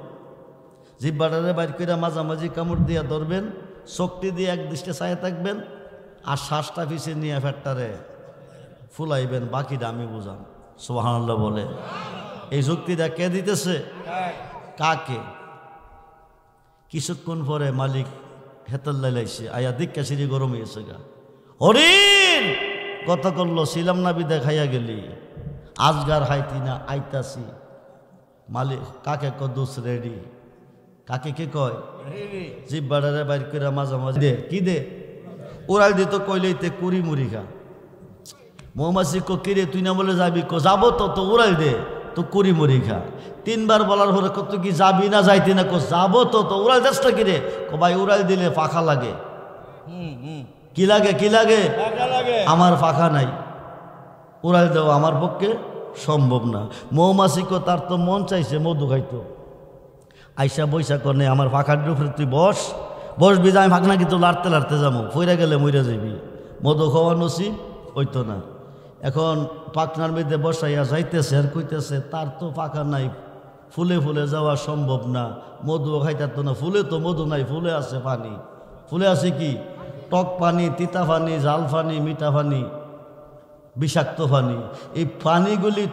জিহ্বাটারে বাইর করে মাঝামাঝি কামড় দিয়া ধরবেন, শক্তি দিয়ে এক দৃষ্টে ছায়া থাকবেন, আর শ্বাসটা পিছিয়ে নিয়ে ফ্যাটটারে ফুলাইবেন, বাকিটা আমি বুঝাম। সুবহানাল্লাহ বলে। এই যুক্তিটা কে দিতেছে? কাকে? কিছুক্ষণ পরে মালিক হেতল্লাই লাইছে, আয়া দিক্কা সিঁড়ি গরম হয়েছে গা। হরিণ কত করলো, ছিলাম না বিদে খাইয়া গেলি, আজগার হাইতি না আইতাছি। মালিক কাকে কদুস রেডি, কাকে কে কয়? জিহ্বাটারে বাইর করে মাঝামাঝি দে, কি দে? উড়াল দিত কইলেইতে কুড়ি মুড়ি খা। মৌমাছি কো কিরে তুই না বলে যাবি? কো যাবো তো উড়াল দে, তো কুড়ি মুড়ি খা। 3বার বলার পরে কত কি যাবি না যাইতি না? কো যাবো তো উড়াল দেশটা কিরে? কো ভাই উড়াল দিলে পাখা লাগে। কি লাগে? কি লাগে? আমার পাখা নাই, উড়াল দেওয়া আমার পক্ষে সম্ভব না। মৌমাছি কো তার তো মন চাইছে মধু খাইতো, আইসা বৈশা কনে আমার পাখার উপরে তুই বস, বসবি, আমি ফাঁকনা কিন্তু লাড়তে লাড়তে যাবো, ফইরা গেলে মইরা যাবি, মধু খাওয়া নসিব হইতো না। এখন পাখনার মধ্যে বসাইয়া যাইতেছে আর কইতেছে তার তো পাখা নাই, ফুলে ফুলে যাওয়া সম্ভব না, মধুও খাইতে না, ফুলে তো মধু নাই, ফুলে আছে পানি। ফুলে আছে কি? টক পানি, তিতা পানি, জাল পানি, মিঠা পানি, বিষাক্ত পানি। এই পানিগুলি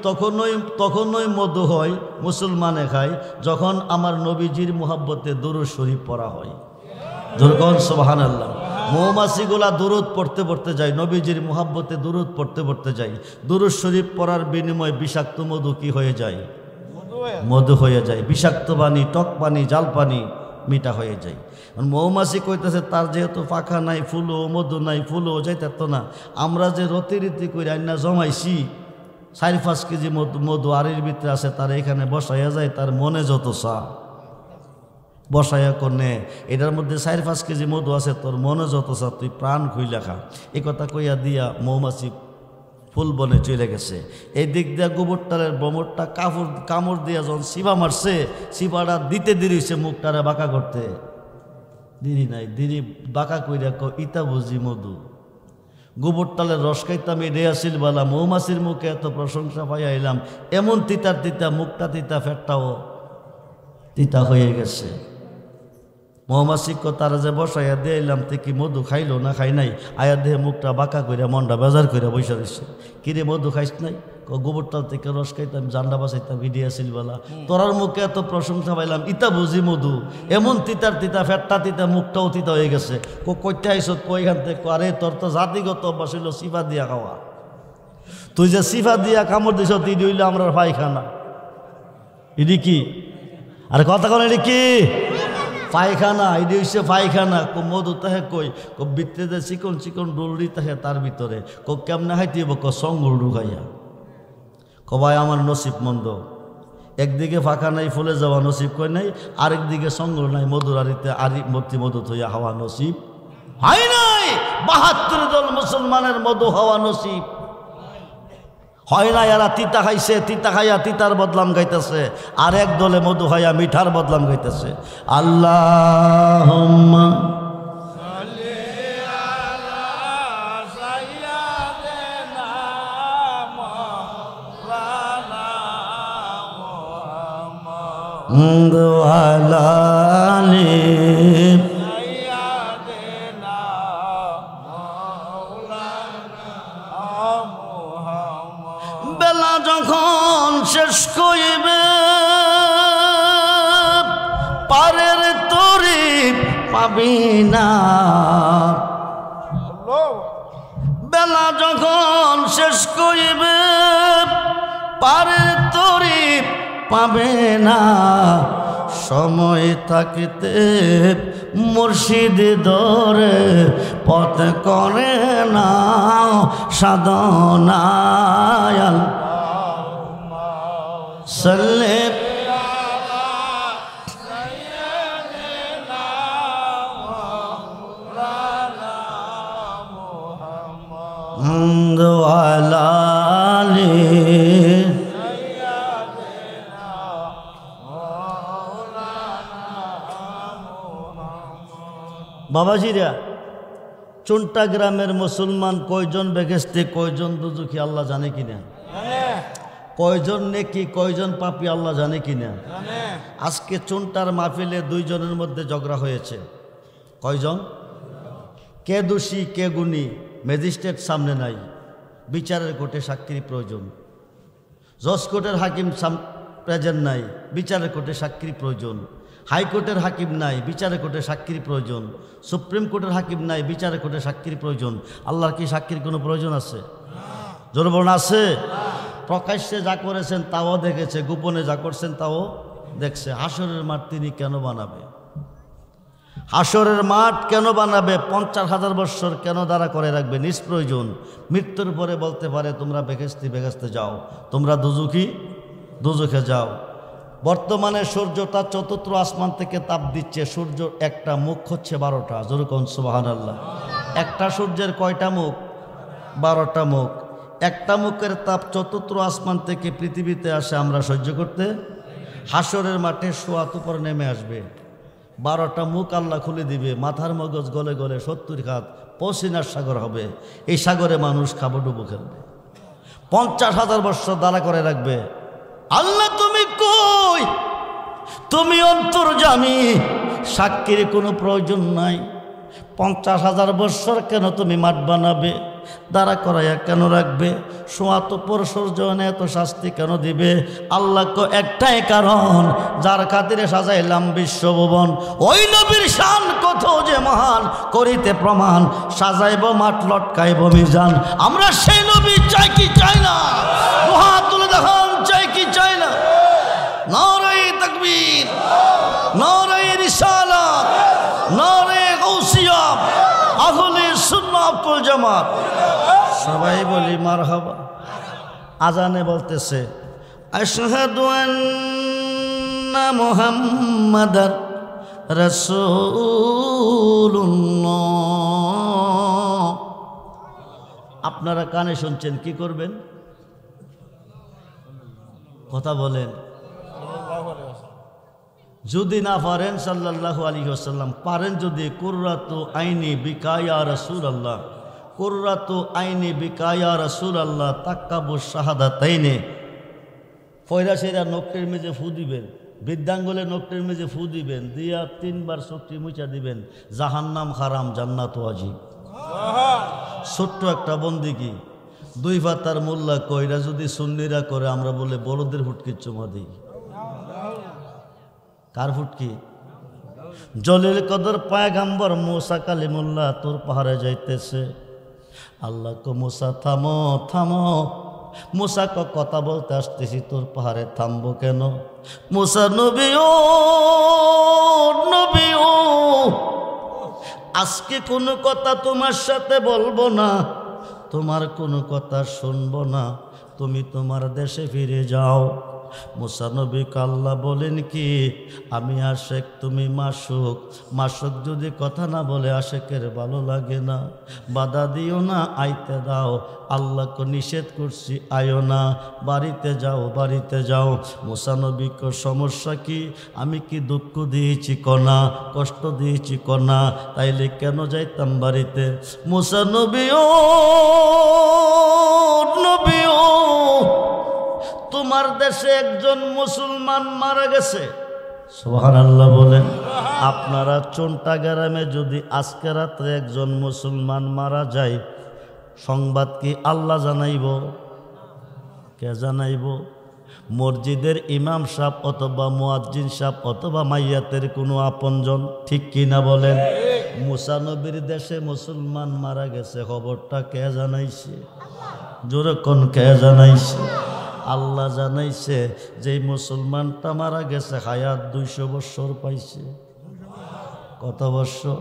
তখনই মধু হয়, মুসলমানে খায়, যখন আমার নবীজির মুহাব্বতে দুরূদ শরীফ পড়া হয়। যখন সুবহানাল্লাহ। মৌমাছিগুলা দুরূদ পড়তে পড়তে যায়, নবীজির মুহাব্বতে দুরূদ পড়তে পড়তে যায়, দুরূদ শরীফ পড়ার বিনিময়ে বিষাক্ত মধু কি হয়ে যায়? মধু হয়ে যায়। বিষাক্ত পানি, টক পানি, জাল পানি মিঠা হয়ে যায়। মৌমাছি কইতেছে তার যেহেতু পাখা নাই, ফুলও মধু নাই, ফুলও যাইতে না, আমরা যে রতিরীতি করে আইনা জমাইছি 4-5 কেজি মধু আড়ির ভিতরে আছে, তার এখানে বসাইয়া যায়, তার মনে যত চা বসাইয়া কনে, এটার মধ্যে 4-5 কেজি মধু আছে, তোর মনে যত চা তুই প্রাণ খুইলা খা। এই কথা কইয়া দিয়া মৌমাছি ফুল বনে চলে গেছে। এই দিক দিয়া গোবরটালের বমরটা কামড় দিয়া যখন শিবা মারছে, শিবাটা দিতে দিরিছে মুখটারে বাঁকা করতে, দিদি নাই, দিদি বাঁকা কইরা ইতা বুঝি মধু। গোবরটালের রস খাইতাম এই রেয়াসিল বালা, মৌমাছির মুখে এত প্রশংসা পাইয়া এলাম, এমন তিতার তিতা, মুখটা তিতা, ফেটটাও তিতা হয়ে গেছে। মৌমাছি তারা যে বসাইয়া দিয়ে এলাম, তে কি মধু খাইলো না খাই নাই? আয়া দেহে মুখটা বাঁকা কইরা, মনটা বেজার কইরা বৈশা দিচ্ছে। কিরে মধু খাইস নাই? গোবরটাল থেকে রস খাইতাম, জান্ডা বাসাইতাম, ভিডিয়া সিলবালা, তোরার মুখে এত প্রশংসা পাইলাম, ইতা বুঝি মধু, এমন তিতার তিতা, ফেটটা তিতা, মুখটাও তিতা হয়ে গেছে। কইতে আইস কইখান থেকে? আরে তোর তো জাতিগত অভ্যাস হইল সিফা দিয়া খাওয়া, তুই যে সিফা দিয়া কামড় দিস, ইডি হইলে আমরা পায়খানা। ইডি কি? আরে কথা কন, এটি কি? পায়খানা। এটি হচ্ছে পায়খানা। মধু তাহে কই ভিতরে চিকন চিকন ডুলডি তাহে, তার ভিতরে কেমনে খাইতে সঙ্গল ঢুকাইয়া। ভাই আমার নসিব মন্দ, একদিকে ফাঁকা নাই, ফুলে যাওয়া নসিব কই নাই, আরেকদিকে সঙ্গল নাই, মধুর আড়িতে আরি মূর্তি মধু থইয়া হাওয়া নসিব হয় নাই। 72 দল মুসলমানের মধু হাওয়া নসিব হয় না, এরা তিতা খাইছে, তিতা খাইয়া তিতার বদলাম গাইতেছে, আর এক দলে মধু খাইয়া মিঠার বদলাম গাইতেছে। আল্লাহুম্মা বেলা যখন শেষ করিবে পারের তরি পাবি না, বেলা যখন শেষ করিবে পারের তরি পাবে না, সময় থাকিতে মুর্শিদ ধরে পথ করে না সাধনায় সাল্লি আলা আলি বাবাজিরা। চুনটা গ্রামের মুসলমান কয়জন বেহেশতে কয়জন দুজখী আল্লাহ জানে কিনা? কয়জন নেকি কয়জন পাপী আল্লাহ জানে কিনা? আজকে চুনটার মাহফিলে দুইজনের মধ্যে ঝগড়া হয়েছে। কয়জন? কে দোষী কে গুণী ম্যাজিস্ট্রেট সামনে নাই, বিচারের কোর্টে সাক্ষীর প্রয়োজন। জজ কোর্টের হাকিম প্রেজেন্ট নাই, বিচারের কোর্টে সাক্ষীর প্রয়োজন। হাইকোর্টের হাকিম নাই, বিচারের কোর্টে সাক্ষীর প্রয়োজন। সুপ্রিম কোর্টের হাকিম নাই, বিচারের কোর্টে সাক্ষীর প্রয়োজন। আল্লাহর কি সাক্ষীর কোনো প্রয়োজন আছে? জোরে বলুন আছে? প্রকাশ্যে যা করেছেন তাও দেখেছে, গোপনে যা করছেন তাও দেখছে। হাসরের মাঠ তিনি কেন বানাবে? হাসরের মাঠ কেন বানাবে? 50,000 বৎসর কেন দাঁড়া করে রাখবে? নিষ্প্রয়োজন। মৃত্যুর পরে বলতে পারে তোমরা বেহেশতে যাও, তোমরা দুজখে যাও। বর্তমানে সূর্যটা চতুর্থ আসমান থেকে তাপ দিচ্ছে। সূর্য একটা মুখ হচ্ছে 12টা। যেরকম সুবহানাল্লাহ। একটা সূর্যের কয়টা মুখ? 12টা মুখ। একটা মুখের তাপ চতুর্থ আসমান থেকে পৃথিবীতে আসে আমরা সহ্য করতে। হাসরের মাঠে সোয়াত উপর নেমে আসবে, 12টা মুখ আল্লাহ খুলে দিবে, মাথার মগজ গলে গলে 70 হাত পসিনার সাগর হবে। এই সাগরে মানুষ খাবডুবো খেলবে। 50,000 বৎসর দাঁড়া করে রাখবে। আল্লাহ তুমি কই? তুমি অন্তর্যামী, সাক্ষীর কোনো প্রয়োজন নাই। 50,000 বৎসর কেন তুমি মাঠ বানাবে? দাঁড়া করাইয়া কেন রাখবে? সোয়াত পর সূর্য এত শাস্তি কেন দিবে? আল্লাহ একটাই কারণ, যার খাতিরে সাজাইলাম বিশ্বভুবন। ওই নবীর শান কত যে মহান, করিতে প্রমাণ। সাজাইব মাঠ, লটকাইব মিজান। আমরা সেই নবী চাই কি চাই না? হাত তুলে দেখান, চাই কি চাই না? নারে তাকবীর, নারে রিসালাত, নারে গাউসিয়া, আহলে সুন্নাত ওয়াল জামাত। সবাই বলি মারহাবা। আজানে বলতেছে আশহাদু আন্না মুহাম্মাদার রাসূলুল্লাহ। আপনারা কানে শুনছেন, কি করবেন? কথা বলেন। যদি না পারেন সাল্লাল্লাহু আলাইহি ওয়াসাল্লাম, পারেন যদি কুররাতু আইনি বিকা ইয়া রাসূলুল্লাহ, কুররাতু আইনি বিকা ইয়া রাসূলুল্লাহ, তাক্কাবু শাহাদাতাইনে। ফয়রা সেরা নকটের মেজে ফু দিবেন, বৃদ্ধাঙ্গুলে নকটের মেজে ফু দিবেন, দিয়া 3 বার চোখটি মুছা দিবেন। জাহান্নাম হারাম, জান্নাত ওয়াজিব। ছোট্ট একটা বন্দিগি, 2 পাতার মোল্লা কইরা যদি সুন্নিরা করে, আমরা বলে বলদের ফুটকির চুমা দিই। কার ফুটকি? জলিল কদর পয়গম্বর মুসা কালিমুল্লাহ তোর পাহাড়ে যাইতেছে। আল্লাহ কো মুসা থামো থামো। মুসা কো কথা বলতে আসতেছি, তোর পাহাড়ে থামবো কেন? মুসা নবী ও নবী ও, আজকে কোনো কথা তোমার সাথে বলবো না, তোমার কোনো কথা শুনবো না। তুমি তোমার দেশে ফিরে যাও। মুসা নবীকে আল্লাহ বলেন কি, আমি আশেক তুমি মাসুক, মাসুক যদি কথা না বলে আশেকের ভালো লাগে না, বাধা দিও না, আইতে দাও, আল্লাহকে নিষেধ করছি আয়ো না, বাড়িতে যাও বাড়িতে যাও। মুসা নবীকে সমস্যা কি, আমি কি দুঃখ দিয়েছি কনা, কষ্ট দিয়েছি কনা, তাইলে কেন যাইতাম বাড়িতে? মুসা নবীও নবীও তোমার দেশে একজন মুসলমান মারা গেছে। সুবহানাল্লাহ বলেন। আপনারা চোন্টা গ্রামে যদি আজকে রাত্রে একজন মুসলমান মারা যায়, সংবাদ কি আল্লাহ জানাইব? কে জানাইব? মসজিদের ইমাম সাহেব অথবা মুয়াজ্জিন সাহেব অথবা মাইয়াতের কোনো আপনজন, ঠিক কিনা বলেন? মুসা নবীর দেশে মুসলমান মারা গেছে, খবরটা কে জানাইছে? জোরে কোন কে জানাইছে? আল্লাহ জানাইছে। যে মুসলমানটা মারা গেছে হায়াত 200 বৎসর পাইছে। কত বৎসর?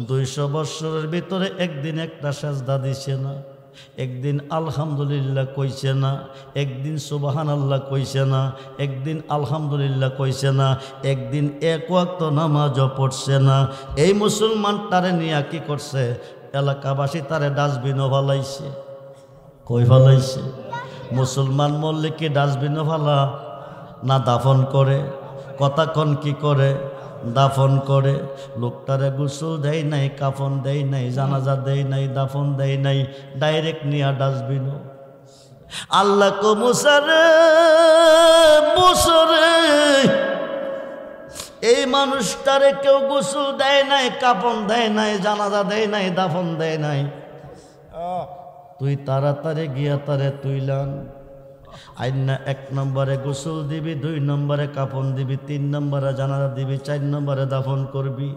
200 বৎসরের ভিতরে একদিন একটা সেজদা দিছে না, একদিন আলহামদুলিল্লাহ কইছে না, একদিন সুবহানাল্লাহ কইছে না, একদিন আলহামদুলিল্লাহ কইছে না, একদিন এক ওয়াক্ত নামাজও পড়ছে না। এই মুসলমানটারে নিয়ে কি করছে? এলাকাবাসী তারে ডাস্টবিনও ফালাইছে। কই ফালাইছে? মুসলমান মরলে কি ডাস্টবিনও ফালা না দাফন করে? কথা কন কি করে? দাফন করে। লোকটারে গোসল দেয় নাই, কাফন দেয় নাই, জানাজা দেয় নাই, দাফন দেয় নাই, ডাইরেক্ট নিয়া ডাস্টবিনও। আল্লাহ কো মুসারে মুসরে, এই মানুষটারে কেউ গোসল দেয় নাই, কাফন দেয় নাই, জানাজা দেয় নাই, দাফন দেয় নাই, তুই তাড়াতাড়ি গিয়া তারে তুইলান আইনা 1 নম্বরে গোসল দিবি, 2 নম্বরে কাফন দিবি, 3 নম্বরে জানাজা দিবি, 4 নম্বরে দাফন করবি।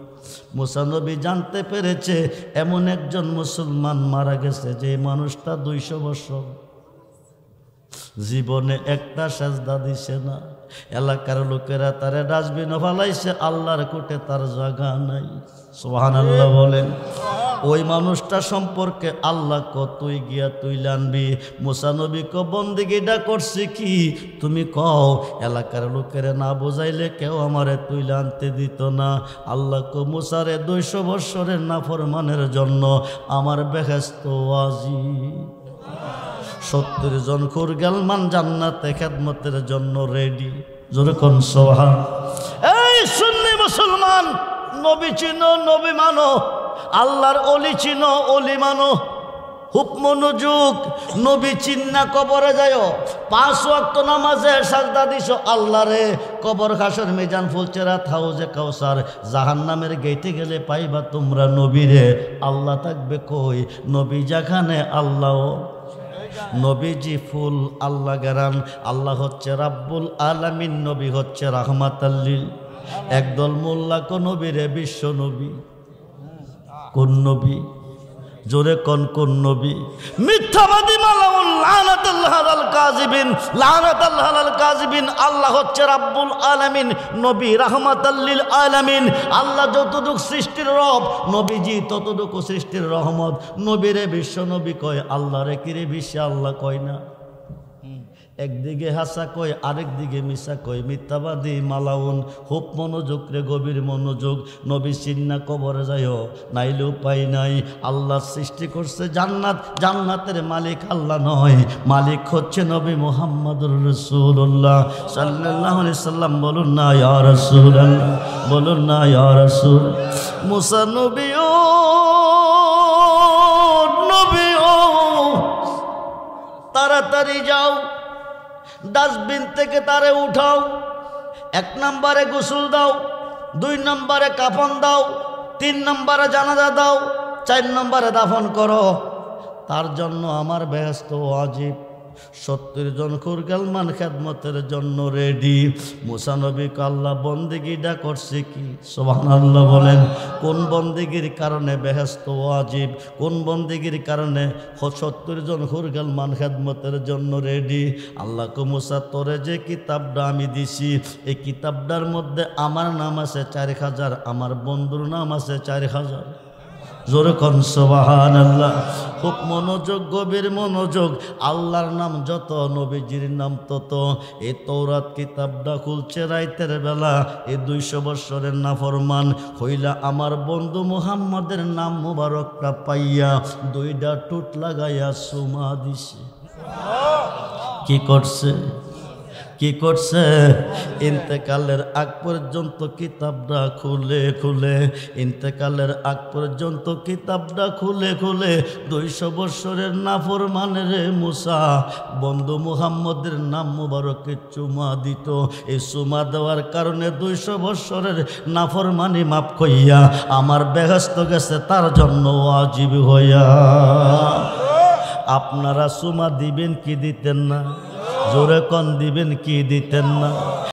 মুসা নবী জানতে পেরেছে এমন একজন মুসলমান মারা গেছে যে মানুষটা 200 বছর জীবনে একটা সেজদা দিছে না। এলাকার লোকেরা তারে ডাস্টবিনও ফালাইছে, আল্লাহর কোটে তার জায়গা নাই। সুবহানাল্লাহ বলেন। ওই মানুষটা সম্পর্কে আল্লাহ কতই গিয়া তুইলে আনবি। মুসা নবী ক বন্দিগিটা করছে কি তুমি কও, এলাকার লোকেরা না বোঝাইলে কেউ আমারে তুইলে আনতে দিত না। আল্লাহ ক মুসারে 200 বৎসরের নাফরমানের জন্য আমার বেহেশত ওয়াজিব। 70 জন খুরগালমান জান্নাতে খেদমতের জন্য রেডি। জোরে কোন সুবহান। এই সুন্নি মুসলমান, নবী চিনো, নবী মানো, আল্লাহর অলি চিনো, অলি মানো, খুব মনোযোগ। নবী চিন্না কবরে যায়, 5 ওয়াক্ত নামাজে সাজদা দিছো আল্লাহরে। কবর হাসর মিজান ফুলচেরাত হাউজে কাউসার জাহান্নামের গেটে গেলে পাইবা তোমরা নবীরে। আল্লাহ থাকবে কই? নবী যেখানে আল্লাহ। নবীজি ফুল, আল্লাহ গেরান। আল্লাহ হচ্ছে রাব্বুল আলামিন, নবী হচ্ছে রাহমাতাল্লিল। একদল মোল্লা কো নবীরে বিশ্ব নবী। কোন নবী? জোরে কোন কোন নবী? মিথ্যাবাদী মালাউন লানাতুল্লাহ আলাল কাযিবিন, লানাতুল্লাহ আলাল কাযিবিন। আল্লাহ হচ্ছে রাব্বুল আলামিন, নবী রাহমাতাল লিল আলামিন। আল্লাহ যতটুক সৃষ্টির রব, নবীজি ততটুকু সৃষ্টির রহমত। নবীরে বিশ্ব নবী কয়, আল্লাহরে কিরে বিশ্ব আল্লাহ কয় না। একদিকে হাসা কয়, আরেক দিকে মিশা কয়। মিথ্যাবাদী মালাউন। খুব মনোযোগ রে, গভীর মনোযোগ। নবী চিন্না কবরে যায়, নাইলে উপায় নাই। আল্লাহ সৃষ্টি করছে জান্নাত, জান্নাতের মালিক আল্লাহ নয়, মালিক হচ্ছে নবী মুহাম্মদুর রাসূলুল্লাহ সাল্লাল্লাহু আলাইহি সাল্লাম। বলুন না ইয়া রাসূলুল্লাহ, বলুন না ইয়া রাসূল। মুসা নবীও নবীও তাড়াতাড়ি যাও, ডাস্টবিন থেকে তারে উঠাও। 1 নম্বরে গোসল দাও, 2 নম্বরে কাফন দাও, 3 নম্বরে জানাজা দাও, 4 নম্বরে দাফন করো। তার জন্য আমার বেহেশত ওয়াজিব। 70 জন খুরগালমান খেদমতের জন্য রেডি। মুসা নবীকে আল্লাহ বন্দিগিটা করছে কি? সুবহানাল্লাহ বলেন। কোন বন্দিগির কারণে বেহেশত ওয়াজিব? কোন বন্দিগির কারণে 70 জন খুরগালমান খেদমতের জন্য রেডি? আল্লাহ কো মুসা তোরে যে কিতাবটা আমি দিছি, এই কিতাবটার মধ্যে আমার নাম আছে 4000, আমার বন্ধুর নাম আছে 4000। জোরে কোন সুবহানাল্লাহ। খুব মনোযোগ, গভীর মনোযোগ। আল্লাহর নাম যত, নবীজির নাম তত। এই তৌরাত কিতাবটা খুলছে রাইতের বেলা, এই 200 বৎসরের নাফরমান হইলা আমার বন্ধু মুহাম্মাদের নাম মুবারকটা পাইয়া 2টা টুট লাগাইয়া সুমা দিছে। কি করছে? কি করছে? ইন্তেকালের আগ পর্যন্ত কিতাবটা খুলে খুলে, ইন্তেকালের আগ পর্যন্ত কিতাবটা খুলে খুলে 200 বৎসরের নাফরমানের মুসা বন্ধু মুহাম্মদের নাম মুবারকে চুমা দিত। এই চুমা দেওয়ার কারণে 200 বৎসরের নাফরমানি মাফ কইয়া আমার বেহেশত গেছে তার জন্য ওয়াজিব হইয়া। আপনারা চুমা দিবেন কি দিতেন না? জোরে কোন দিবেন কি দিতেন না?